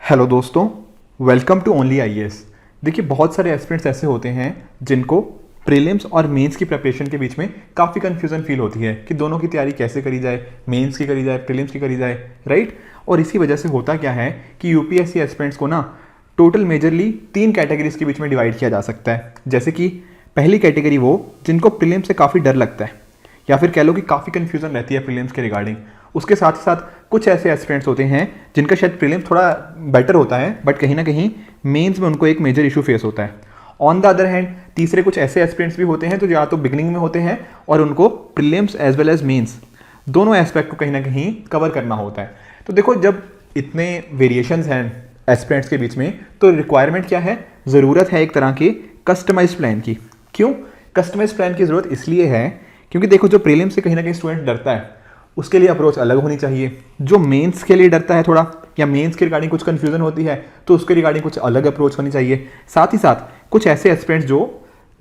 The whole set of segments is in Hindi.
हेलो दोस्तों, वेलकम टू ओनली आईएएस। देखिए, बहुत सारे एस्पिरेंट्स ऐसे होते हैं जिनको प्रीलिम्स और मेंस की प्रिपरेशन के बीच में काफ़ी कन्फ्यूज़न फील होती है कि दोनों की तैयारी कैसे करी जाए, मेंस की करी जाए, प्रीलिम्स की करी जाए, राइट। और इसी वजह से होता क्या है कि यूपीएससी एस्पिरेंट्स को ना टोटल मेजरली 3 कैटेगरीज के बीच में डिवाइड किया जा सकता है। जैसे कि पहली कैटेगरी वो जिनको प्रीलिम्स से काफ़ी डर लगता है या फिर कह लो कि काफ़ी कन्फ्यूज़न रहती है प्रीलिम्स के रिगार्डिंग। उसके साथ ही साथ कुछ ऐसे एस्पिरेंट्स होते हैं जिनका शायद प्रीलिम्स थोड़ा बेटर होता है बट कहीं ना कहीं मेंस में उनको एक मेजर इशू फेस होता है। ऑन द अदर हैंड तीसरे कुछ ऐसे एस्पिरेंट्स भी होते हैं जो या तो बिगिनिंग में होते हैं और उनको prelims as well as mains दोनों एस्पेक्ट को कहीं ना कहीं कवर करना होता है। तो देखो, जब इतने वेरिएशंस हैं एस्पिरेंट्स के बीच में तो रिक्वायरमेंट क्या है, ज़रूरत है एक तरह के कस्टमाइज प्लान की। क्यों कस्टमाइज प्लान की ज़रूरत इसलिए है क्योंकि देखो, जो प्रीलिम्स से कहीं ना कहीं स्टूडेंट डरता है उसके लिए अप्रोच अलग होनी चाहिए। जो मेंस के लिए डरता है थोड़ा या मेंस के रिगार्डिंग कुछ कन्फ्यूजन होती है तो उसके रिगार्डिंग कुछ अलग अप्रोच होनी चाहिए। साथ ही साथ कुछ ऐसे एस्पिरेंट्स जो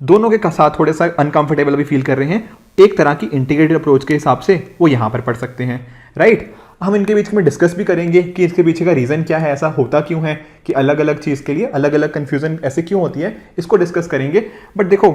दोनों के साथ थोड़े सा अनकंफर्टेबल भी फील कर रहे हैं, एक तरह की इंटीग्रेटेड अप्रोच के हिसाब से वो यहाँ पर पढ़ सकते हैं, राइट। हम इनके बीच में डिस्कस भी करेंगे कि इसके पीछे का रीज़न क्या है, ऐसा होता क्यों है कि अलग अलग चीज़ के लिए अलग अलग कन्फ्यूजन ऐसे क्यों होती है, इसको डिस्कस करेंगे। बट देखो,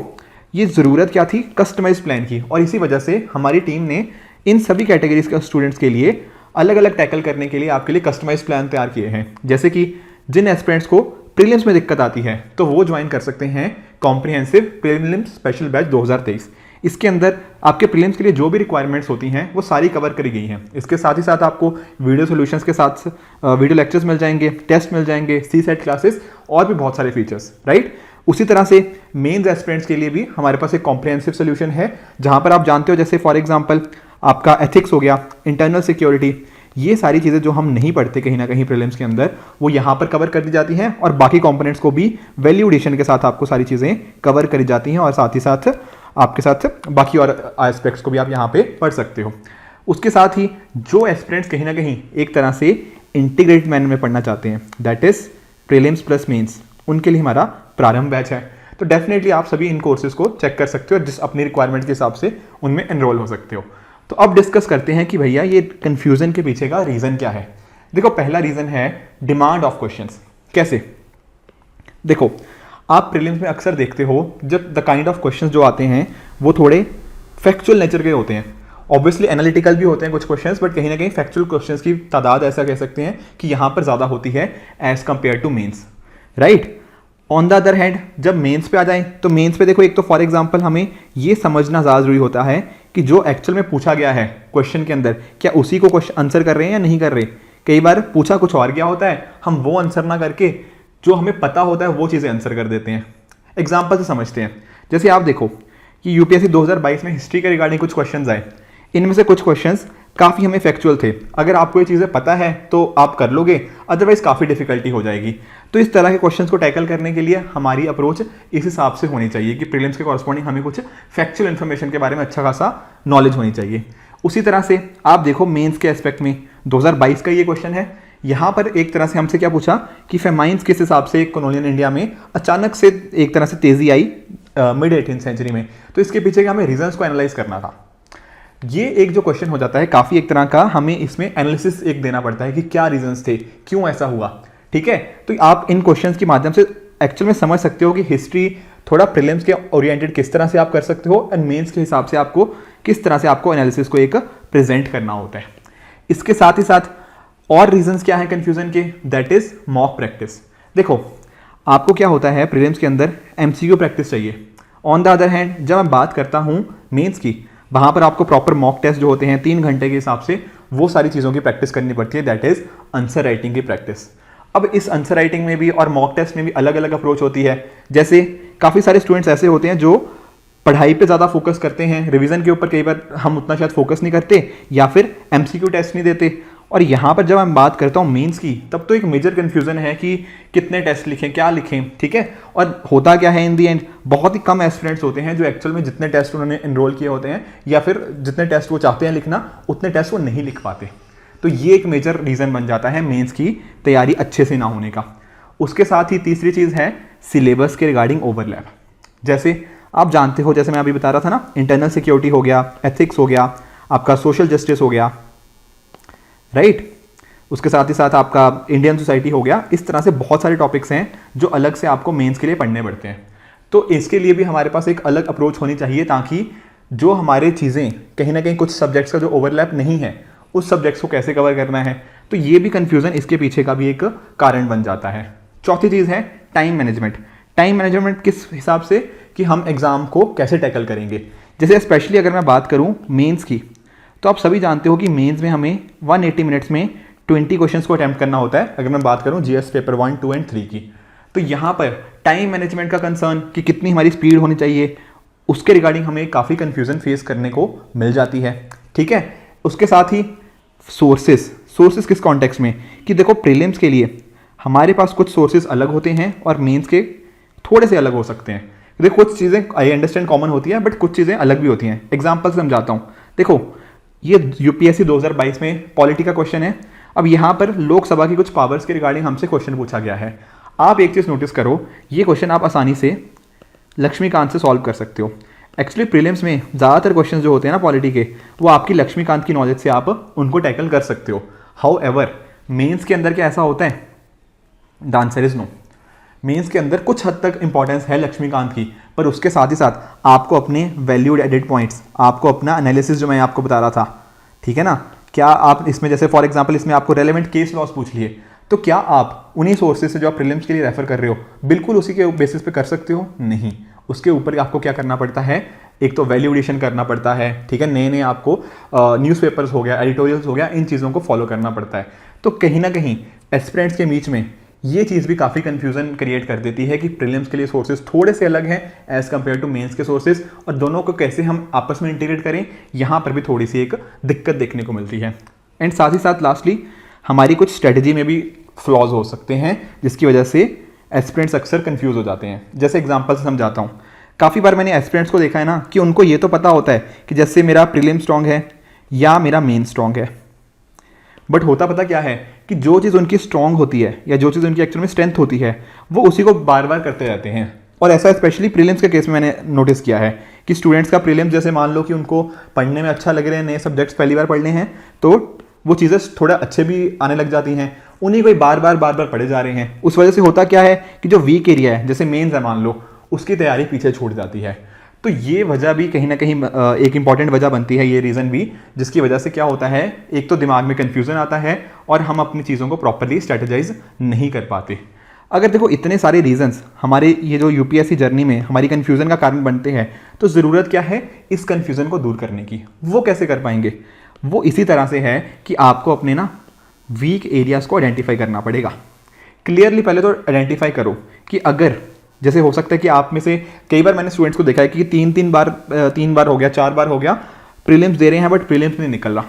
ये ज़रूरत क्या थी, कस्टमाइज प्लान की। और इसी वजह से हमारी टीम ने इन सभी कैटेगरीज के स्टूडेंट्स के लिए अलग अलग टैकल करने के लिए आपके लिए कस्टमाइज प्लान तैयार किए हैं। जैसे कि जिन एस्पिरेंट्स को प्रीलिम्स में दिक्कत आती है तो वो ज्वाइन कर सकते हैं कॉम्प्रिहेंसिव प्रीलिम्स स्पेशल बैच 2023। इसके अंदर आपके प्रीलिम्स के लिए जो भी रिक्वायरमेंट्स होती हैं वो सारी कवर करी गई हैं। इसके साथ ही साथ आपको वीडियो सॉल्यूशंस के साथ वीडियो लेक्चर्स मिल जाएंगे, टेस्ट मिल जाएंगे, सी सेट क्लासेस और भी बहुत सारे फीचर्स, राइट। उसी तरह से मेंस एस्पिरेंट्स के लिए भी हमारे पास एक कॉम्प्रिहेंसिव सोल्यूशन है जहां पर आप जानते हो, जैसे फॉर एग्जांपल आपका एथिक्स हो गया, इंटरनल सिक्योरिटी, ये सारी चीज़ें जो हम नहीं पढ़ते कहीं ना कहीं प्रीलिम्स के अंदर वो यहाँ पर कवर कर दी जाती हैं और बाकी कंपोनेंट्स को भी वैल्यू एडिशन के साथ आपको सारी चीज़ें कवर करी जाती हैं और साथ ही साथ आपके साथ बाकी और एस्पेक्ट्स को भी आप यहाँ पे पढ़ सकते हो। उसके साथ ही जो एस्पिरेंट्स कहीं ना कहीं एक तरह से इंटीग्रेटेड मैनर में पढ़ना चाहते हैं, that is prelims plus mains, उनके लिए हमारा प्रारंभ बैच है। तो डेफिनेटली आप सभी इन कोर्सेज को चेक कर सकते हो, जिस अपनी रिक्वायरमेंट के हिसाब से उनमें एनरोल हो सकते हो। तो अब डिस्कस करते हैं कि भैया ये कंफ्यूजन के पीछे का रीजन क्या है। देखो, पहला रीजन है डिमांड ऑफ क्वेश्चंस। कैसे? देखो, आप प्रीलिम्स में अक्सर देखते हो जब द काइंड ऑफ क्वेश्चंस जो आते हैं वो थोड़े फैक्चुअल नेचर के होते हैं। ऑब्वियसली एनालिटिकल भी होते हैं कुछ क्वेश्चंस, बट कहीं ना कहीं फैक्चुअल क्वेश्चंस की तादाद ऐसा कह सकते हैं कि यहाँ पर ज़्यादा होती है as compare to mains, right. On the other hand जब मेंस पे आ जाए तो मेंस पे देखो, एक तो फॉर एग्जांपल हमें ये समझना ज़्यादा जरूरी होता है कि जो एक्चुअल में पूछा गया है क्वेश्चन के अंदर, क्या उसी को क्वेश्चन आंसर कर रहे हैं या नहीं कर रहे। कई बार पूछा कुछ और गया होता है, हम वो आंसर ना करके जो हमें पता होता है वो चीज़ें आंसर कर देते हैं। एग्जाम्पल से समझते हैं। जैसे आप देखो कि यूपीएससी 2022 में हिस्ट्री के रिगार्डिंग कुछ क्वेश्चन आए, इनमें से कुछ क्वेश्चंस काफ़ी हमें फैक्चुअल थे। अगर आपको ये चीज़ें पता है तो आप कर लोगे, अदरवाइज काफ़ी डिफिकल्टी हो जाएगी। तो इस तरह के क्वेश्चंस को टैकल करने के लिए हमारी अप्रोच इस हिसाब से होनी चाहिए कि प्रीलिम्स के कॉरस्पॉन्डिंग हमें कुछ फैक्चुअल इन्फॉर्मेशन के बारे में अच्छा खासा नॉलेज होनी चाहिए। उसी तरह से आप देखो मेंस के एस्पेक्ट में 2022 का ये क्वेश्चन है। यहाँ पर एक तरह से हमसे क्या पूछा कि फेमाइंस किस हिसाब से कॉलोनियल इंडिया में अचानक से एक तरह से तेजी आई मिड 18th सेंचुरी में, तो इसके पीछे हमें रीजंस को एनालाइज करना था। ये एक जो क्वेश्चन हो जाता है काफ़ी एक तरह का, हमें इसमें एनालिसिस एक देना पड़ता है कि क्या रीजंस थे, क्यों ऐसा हुआ, ठीक है। तो आप इन क्वेश्चंस के माध्यम से एक्चुअल में समझ सकते हो कि हिस्ट्री थोड़ा प्रीलिम्स के ओरिएंटेड किस तरह से आप कर सकते हो एंड मेंस के हिसाब से आपको किस तरह से आपको एनालिसिस को एक प्रेजेंट करना होता है। इसके साथ ही साथ और रीजंस क्या है कंफ्यूजन के, दैट इज मॉक प्रैक्टिस। देखो, आपको क्या होता है प्रीलिम्स के अंदर एमसीक्यू प्रैक्टिस चाहिए। ऑन द अदर हैंड जब मैं बात करता हूँ मेंस की, वहाँ पर आपको प्रॉपर मॉक टेस्ट जो होते हैं 3 घंटे के हिसाब से, वो सारी चीज़ों की प्रैक्टिस करनी पड़ती है, दैट इज आंसर राइटिंग की प्रैक्टिस। अब इस आंसर राइटिंग में भी और मॉक टेस्ट में भी अलग अलग अप्रोच होती है। जैसे काफ़ी सारे स्टूडेंट्स ऐसे होते हैं जो पढ़ाई पे ज़्यादा फोकस करते हैं, रिवीजन के ऊपर कई बार हम उतना शायद फोकस नहीं करते या फिर एमसीक्यू टेस्ट नहीं देते। और यहाँ पर जब मैं बात करता हूँ मेंस की, तब तो एक मेजर कन्फ्यूजन है कि कितने टेस्ट लिखें, क्या लिखें, ठीक है। और होता क्या है इन दी एंड, बहुत ही कम एस्पिरेंट्स होते हैं जो एक्चुअल में जितने टेस्ट उन्होंने एनरोल किए होते हैं या फिर जितने टेस्ट वो चाहते हैं लिखना, उतने टेस्ट वो नहीं लिख पाते। तो ये एक मेजर रीज़न बन जाता है मेंस की तैयारी अच्छे से ना होने का। उसके साथ ही तीसरी चीज़ है सिलेबस के रिगार्डिंग ओवरलैप। जैसे आप जानते हो, जैसे मैं अभी बता रहा था ना, इंटरनल सिक्योरिटी हो गया, एथिक्स हो गया, आपका सोशल जस्टिस हो गया, राइट। उसके साथ ही साथ आपका इंडियन सोसाइटी हो गया। इस तरह से बहुत सारे टॉपिक्स हैं जो अलग से आपको मेंस के लिए पढ़ने पड़ते हैं। तो इसके लिए भी हमारे पास एक अलग अप्रोच होनी चाहिए, ताकि जो हमारे चीज़ें कहीं ना कहीं कुछ सब्जेक्ट्स का जो ओवरलैप नहीं है, उस सब्जेक्ट्स को कैसे कवर करना है, तो ये भी कन्फ्यूज़न इसके पीछे का भी एक कारण बन जाता है। चौथी चीज़ है टाइम मैनेजमेंट। टाइम मैनेजमेंट किस हिसाब से कि हम एग्ज़ाम को कैसे टैकल करेंगे। जैसे स्पेशली अगर मैं बात करूँ मेंस की, तो आप सभी जानते हो कि मेंस में हमें 180 मिनट्स में 20 क्वेश्चंस को अटैम्प्ट करना होता है। अगर मैं बात करूँ जीएस पेपर 1, 2 एंड 3 की, तो यहाँ पर टाइम मैनेजमेंट का कंसर्न कि कितनी हमारी स्पीड होनी चाहिए, उसके रिगार्डिंग हमें काफ़ी कन्फ्यूज़न फेस करने को मिल जाती है। ठीक है, उसके साथ ही सोर्सेस किस कॉन्टेक्स्ट में, कि देखो प्रीलिम्स के लिए हमारे पास कुछ सोर्सेज अलग होते हैं और मेंस के थोड़े से अलग हो सकते हैं। देखो कुछ चीज़ें आई अंडरस्टैंड कॉमन होती हैं, बट कुछ चीज़ें अलग भी होती हैं। एग्जाम्पल समझाता हूँ। देखो ये यूपीएससी 2022 में पॉलिटी का क्वेश्चन है। अब यहाँ पर लोकसभा की कुछ पावर्स के रिगार्डिंग हमसे क्वेश्चन पूछा गया है। आप एक चीज़ नोटिस करो, ये क्वेश्चन आप आसानी से लक्ष्मीकांत से सॉल्व कर सकते हो। एक्चुअली प्रीलिम्स में ज़्यादातर क्वेश्चन जो होते हैं ना पॉलिटी के, वो आपकी लक्ष्मीकांत की नॉलेज से आप उनको टैकल कर सकते हो। हाउ एवर मेन्स के अंदर क्या ऐसा होता है? The answer is no. Mains के अंदर कुछ हद तक इंपॉर्टेंस है लक्ष्मीकांत की, पर उसके साथ ही साथ आपको अपने वैल्यूड एडेड पॉइंट्स, आपको अपना एनालिसिस जो मैं आपको बता रहा था, ठीक है ना, क्या आप इसमें जैसे फॉर एग्जांपल इसमें आपको रेलेवेंट केस लॉस पूछ लिए, तो क्या आप उन्हीं सोर्सेज से जो आप प्रीलिम्स के लिए रेफर कर रहे हो बिल्कुल उसी के बेसिस पे कर सकते हो? नहीं, उसके ऊपर आपको क्या करना पड़ता है, एक तो वैल्यू एडिशन करना पड़ता है। ठीक है, नए नए आपको न्यूज़पेपर्स हो गया, एडिटोरियल्स हो गया, इन चीज़ों को फॉलो करना पड़ता है। तो कहीं ना कहीं एस्पिरेंट्स के बीच में ये चीज़ भी काफ़ी कंफ्यूजन क्रिएट कर देती है कि प्रीलिम्स के लिए सोर्सेज थोड़े से अलग हैं एज़ कम्पेयर टू मेंस के सोर्सेज, और दोनों को कैसे हम आपस में इंटीग्रेट करें, यहाँ पर भी थोड़ी सी एक दिक्कत देखने को मिलती है। एंड साथ ही साथ लास्टली हमारी कुछ स्ट्रेटजी में भी फ्लॉज हो सकते हैं, जिसकी वजह से एस्पिरेंट्स अक्सर कंफ्यूज हो जाते हैं। जैसे एग्जांपल से समझाता हूँ। काफ़ी बार मैंने एस्पिरेंट्स को देखा है ना कि उनको ये तो पता होता है कि जैसे मेरा प्रीलिम स्ट्रॉन्ग है या मेरा मेन स्ट्रॉन्ग है, बट होता पता क्या है कि जो चीज़ उनकी स्ट्रॉन्ग होती है या जो चीज़ उनकी एक्चुअल में स्ट्रेंथ होती है, वो उसी को बार बार करते रहते हैं। और ऐसा स्पेशली प्रीलिम्स के केस में मैंने नोटिस किया है कि स्टूडेंट्स का प्रीलिम्स जैसे मान लो कि उनको पढ़ने में अच्छा लग रहे हैं, नए सब्जेक्ट्स पहली बार पढ़ने हैं, तो वो चीज़ें थोड़ा अच्छे भी आने लग जाती हैं, उन्हीं को बार बार पढ़े जा रहे हैं। उस वजह से होता क्या है कि जो वीक एरिया है जैसे मेंस है मान लो, उसकी तैयारी पीछे छूट जाती है। तो ये वजह भी कहीं ना कहीं एक इंपॉर्टेंट वजह बनती है, ये रीज़न भी, जिसकी वजह से क्या होता है, एक तो दिमाग में कन्फ्यूज़न आता है और हम अपनी चीज़ों को प्रॉपरली स्ट्रेटेजाइज नहीं कर पाते। अगर देखो इतने सारे रीजंस हमारे ये जो यूपीएससी जर्नी में हमारी कन्फ्यूज़न का कारण बनते हैं, तो ज़रूरत क्या है इस कन्फ्यूज़न को दूर करने की। वो कैसे कर पाएंगे? वो इसी तरह से है कि आपको अपने ना वीक एरियाज़ को आइडेंटिफाई करना पड़ेगा। क्लियरली पहले तो आइडेंटिफाई करो कि अगर जैसे हो सकता है कि आप में से कई बार मैंने स्टूडेंट्स को देखा है कि तीन बार हो गया, 4 बार हो गया, प्रीलिम्स दे रहे हैं बट प्रीलिम्स नहीं निकल रहा।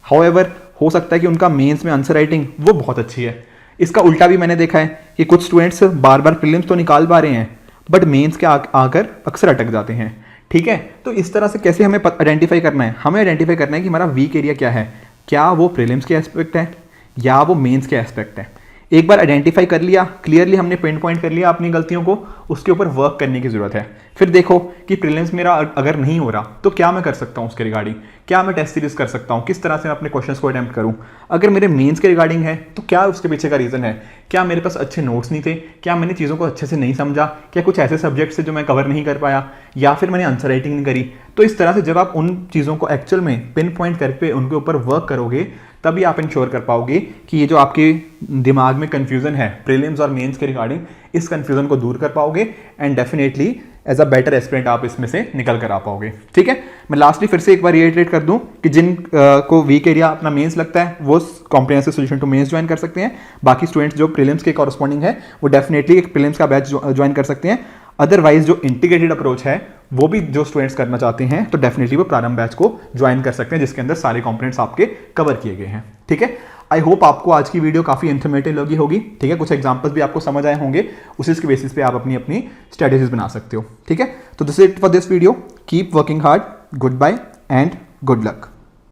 हाउएवर हो सकता है कि उनका मेंस में आंसर राइटिंग वो बहुत अच्छी है। इसका उल्टा भी मैंने देखा है कि कुछ स्टूडेंट्स बार बार प्रीलिम्स तो निकाल पा रहे हैं बट मेंस के आकर अक्सर अटक जाते हैं। ठीक है, तो इस तरह से कैसे हमें आइडेंटिफाई करना है? हमें आइडेंटिफाई करना है कि हमारा वीक एरिया क्या है, क्या वो प्रीलिम्स के एस्पेक्ट है या वो मेंस के एस्पेक्ट है। एक बार आइडेंटिफाई कर लिया, क्लियरली हमने पिन पॉइंट कर लिया अपनी गलतियों को, उसके ऊपर वर्क करने की जरूरत है। फिर देखो कि प्रीलिम्स मेरा अगर नहीं हो रहा तो क्या मैं कर सकता हूँ उसके रिगार्डिंग, क्या मैं टेस्ट सीरीज कर सकता हूँ, किस तरह से मैं अपने क्वेश्चंस को अटेम्प्ट करूँ। अगर मेरे मेंस के रिगार्डिंग है तो क्या उसके पीछे का रीज़न है, क्या मेरे पास अच्छे नोट्स नहीं थे, क्या मैंने चीज़ों को अच्छे से नहीं समझा, क्या कुछ ऐसे सब्जेक्ट्स थे जो मैं कवर नहीं कर पाया, या फिर मैंने आंसर राइटिंग नहीं करी। तो इस तरह से जब आप उन चीज़ों को एक्चुअल में पिन पॉइंट करके उनके ऊपर वर्क करोगे, तभी आप इंश्योर कर पाओगे कि ये जो आपके दिमाग में कन्फ्यूज़न है प्रीलिम्स और मेंस के रिगार्डिंग, इस कन्फ्यूज़न को दूर कर पाओगे and definitely as a better aspirant आप इसमें से निकल कर आ पाओगे। ठीक है, मैं लास्टली फिर से एक बार रिएटरेट कर दूं कि जिन को वीक एरिया अपना मेंस लगता है वो comprehensive solution to mains join कर सकते हैं। बाकी स्टूडेंट्स जो प्रीलिम्स के कॉरस्पॉन्डिंग है वो डेफिनेटली एक प्रीलिम्स का बैच ज्वाइन कर सकते हैं। अदरवाइज जो इंटीग्रेटेड अप्रोच है वो भी जो स्टूडेंट्स करना चाहते हैं तो डेफिनेटली वो प्रारंभ बैच को ज्वाइन कर सकते हैं, जिसके अंदर सारे कंपोनेंट्स आपके कवर किए गए हैं। ठीक है, आई होप आपको आज की वीडियो काफ़ी इन्फॉर्मेटिव लगी होगी। ठीक है, कुछ एग्जांपल्स भी आपको समझ आए होंगे, उसी के बेसिस पे आप अपनी अपनी स्ट्रेटेजीज बना सकते हो। ठीक है, तो this is it for this video. Keep working hard, goodbye and good luck.